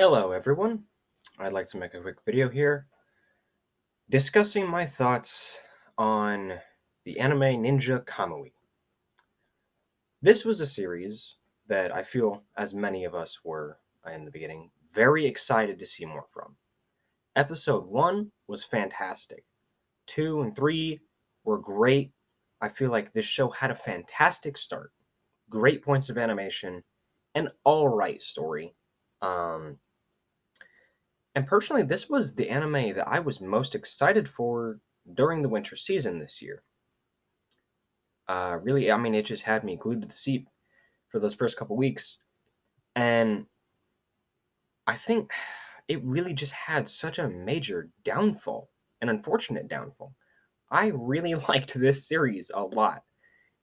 Hello everyone, I'd like to make a quick video here discussing my thoughts on the anime Ninja Kamui. This was a series that I feel, as many of us were in the beginning, very excited to see more from. Episode 1 was fantastic. 2 and 3 were great. I feel like this show had a fantastic start, great points of animation, an alright story. Um, And personally, this was the anime that I was most excited for during the winter season this year. Really, I mean, it just had me glued to the seat for those first couple weeks. And I think it really just had such a major downfall, an unfortunate downfall. I really liked this series a lot.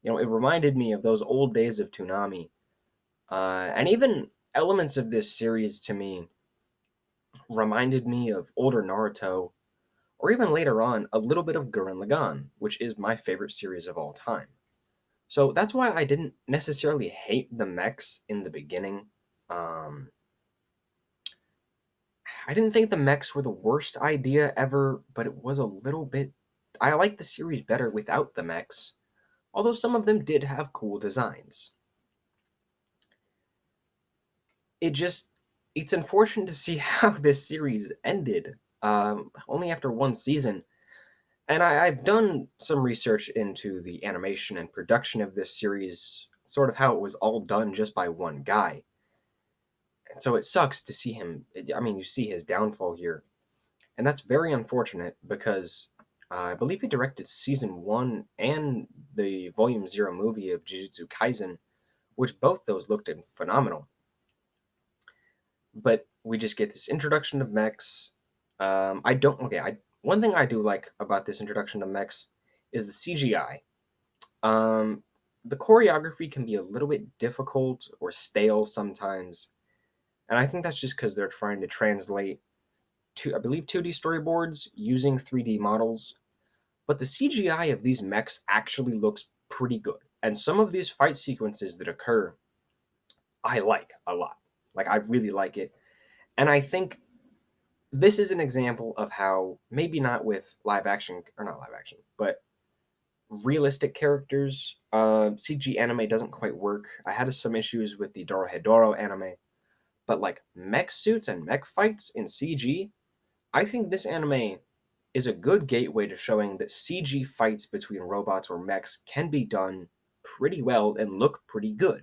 It reminded me of those old days of Toonami. And even elements of this series to me reminded me of older Naruto, or even later on, a little bit of Gurren Lagann, which is my favorite series of all time. So that's why I didn't necessarily hate the mechs in the beginning. Um, I didn't think the mechs were the worst idea ever, but it was a little bit. I like the series better without the mechs, although some of them did have cool designs. It just. It's unfortunate to see how this series ended, only after one season. And I've done some research into the animation and production of this series, sort of how it was all done just by one guy. And so it sucks to see him. I mean, you see his downfall here. And that's very unfortunate because I believe he directed season one and the volume zero movie of Jujutsu Kaisen, which both those looked phenomenal. But we just get this introduction of mechs. I don't. Okay, one thing I do like about this introduction of mechs is the CGI. Um, the choreography can be a little bit difficult or stale sometimes, and I think that's just because they're trying to translate I believe 2D storyboards using 3D models. But the CGI of these mechs actually looks pretty good, and some of these fight sequences that occur, I like a lot. Like I really like it, and I think this is an example of how maybe not with live action or not live action, but realistic characters. CG anime doesn't quite work. I had some issues with the Dorohedoro anime, but like mech suits and mech fights in CG, I think this anime is a good gateway to showing that CG fights between robots or mechs can be done pretty well and look pretty good.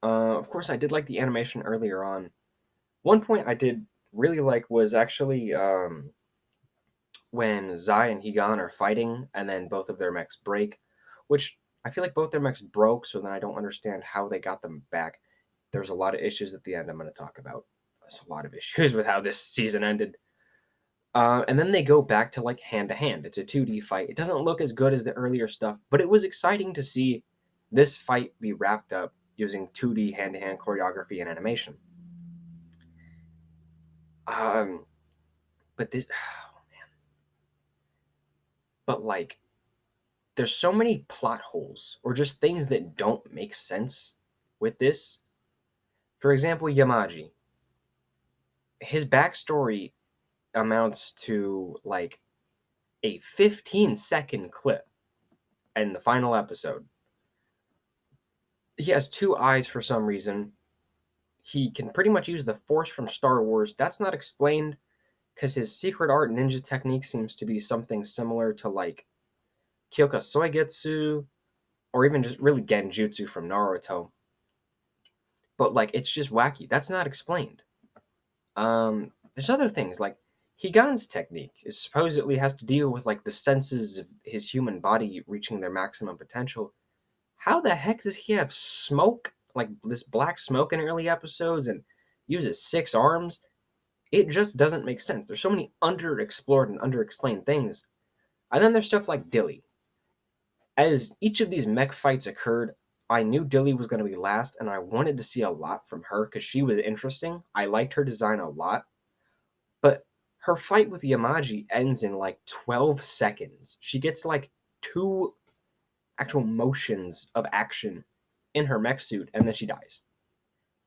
Of course, I did like the animation earlier on. One point I did really like was actually when Zai and Higan are fighting and then both of their mechs break, which I feel like both their mechs broke, so then I don't understand how they got them back. There's a lot of issues at the end I'm going to talk about. There's a lot of issues with how this season ended. And then they go back to like hand to hand. It's a 2D fight. It doesn't look as good as the earlier stuff, but it was exciting to see this fight be wrapped up using 2D hand to hand choreography and animation. Um, but this, but like there's so many plot holes or just things that don't make sense with this. For example, Yamaji. His backstory amounts to like a 15-second clip in the final episode. He has two eyes for some reason. He can pretty much use the Force from Star Wars. That's not explained because his secret art ninja technique seems to be something similar to like Kyoka Soigetsu or even just really Genjutsu from Naruto. But like it's just wacky. That's not explained. There's other things like Higan's technique is supposedly has to deal with like the senses of his human body reaching their maximum potential. How the heck does he have smoke, like this black smoke in early episodes, and uses six arms? It just doesn't make sense. There's so many underexplored and underexplained things. And then there's stuff like Dilly. As each of these mech fights occurred, I knew Dilly was going to be last, and I wanted to see a lot from her because she was interesting. I liked her design a lot. But her fight with Yamaji ends in like 12 seconds. She gets like two actual motions of action in her mech suit, and then she dies.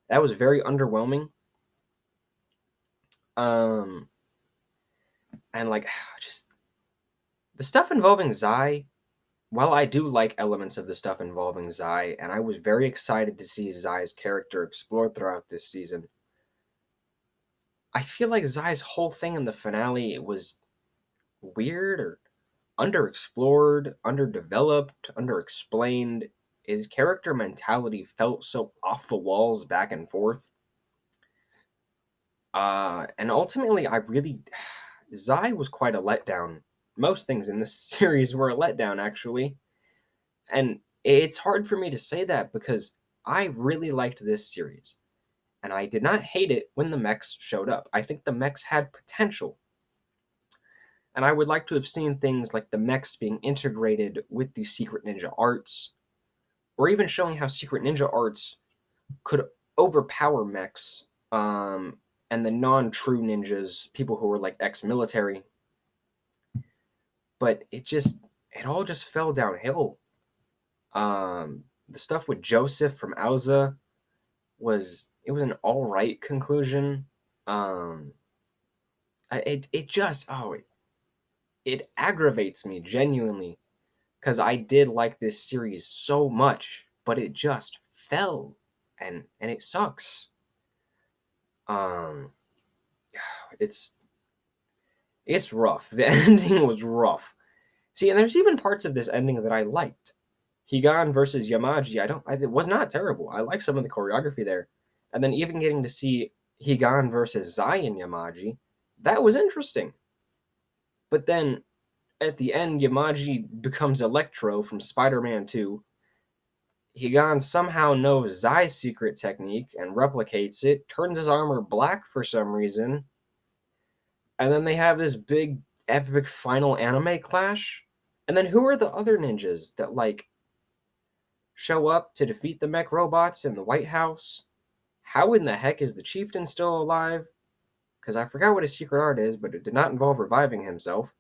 That was very underwhelming. Um, and like just the stuff involving Zai. While I do like elements of the stuff involving Zai, and I was very excited to see Zai's character explored throughout this season, I feel like Zai's whole thing in the finale was weird or underexplored, underdeveloped, underexplained. His character mentality felt so off the walls back and forth. And ultimately, I really. Zai was quite a letdown. Most things in this series were a letdown, actually. And it's hard for me to say that because I really liked this series. And I did not hate it when the mechs showed up. I think the mechs had potential. And I would like to have seen things like the mechs being integrated with the secret ninja arts, or even showing how secret ninja arts could overpower mechs, and the non-true ninjas, people who were like ex-military. But it all just fell downhill. The stuff with Joseph from Auza was an all right conclusion. Um, it just it aggravates me genuinely because I did like this series so much, but it just fell, and it sucks. Um, it's it's rough. The ending was rough. See, and there's even parts of this ending that I liked. Higan versus Yamaji, it was not terrible. I like some of the choreography there. And then even getting to see Higan versus Zai and Yamaji, that was interesting. But then at the end, Yamaji becomes Electro from Spider-Man 2. Higan somehow knows Zai's secret technique and replicates it, turns his armor black for some reason, and then they have this big epic final anime clash. And then who are the other ninjas that like show up to defeat the mech robots in the White House? How in the heck is the chieftain still alive? Because I forgot what his secret art is, but it did not involve reviving himself.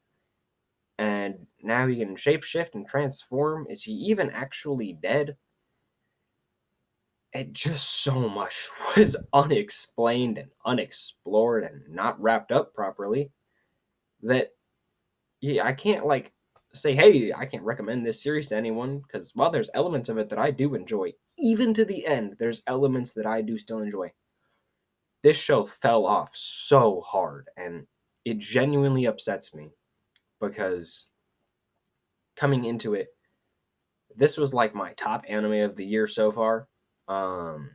And now he can shapeshift and transform. Is he even actually dead? It just so much was unexplained and unexplored and not wrapped up properly that yeah, I can't like say, hey, I can't recommend this series to anyone because while there's elements of it that I do enjoy, even to the end, there's elements that I do still enjoy. This show fell off so hard and it genuinely upsets me because coming into it, this was like my top anime of the year so far. Um,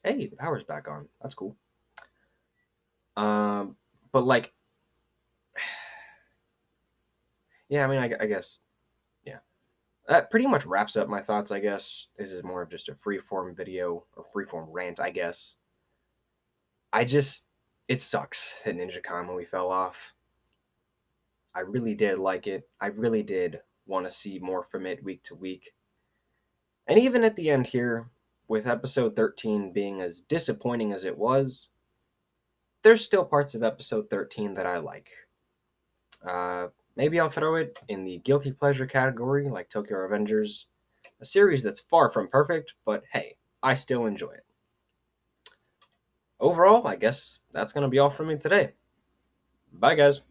hey, the power's back on. That's cool. Um, but like, yeah, I mean, I guess, yeah. That pretty much wraps up my thoughts, I guess. This is more of just a freeform video or freeform rant, I guess. I just, it sucks that Ninja Kamui fell off. I really did like it. I really did want to see more from it week to week. And even at the end here, with episode 13 being as disappointing as it was, there's still parts of episode 13 that I like. Maybe I'll throw it in the guilty pleasure category, like Tokyo Revengers, a series that's far from perfect, but hey, I still enjoy it. Overall, I guess that's going to be all from me today. Bye, guys.